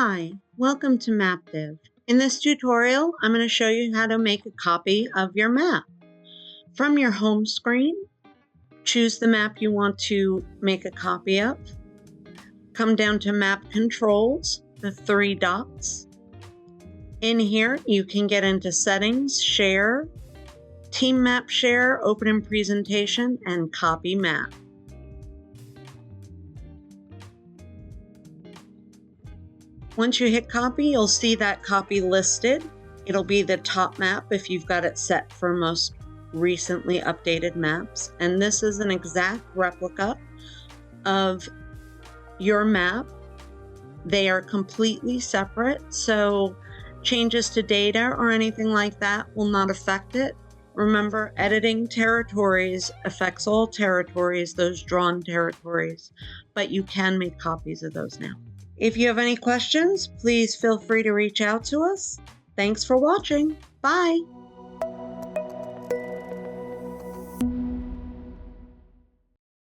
Hi, welcome to Maptive. In this tutorial, I'm going to show you how to make a copy of your map. From your home screen, choose the map you want to make a copy of. Come down to Map Controls, the three dots. In here, you can get into Settings, Share, Team Map Share, Open in Presentation, and Copy Map. Once you hit copy, you'll see that copy listed. It'll be the top map if you've got it set for most recently updated maps. And this is an exact replica of your map. They are completely separate, so changes to data or anything like that will not affect it. Remember, editing territories affects all territories, those drawn territories, but you can make copies of those now. If you have any questions, please feel free to reach out to us. Thanks for watching. Bye.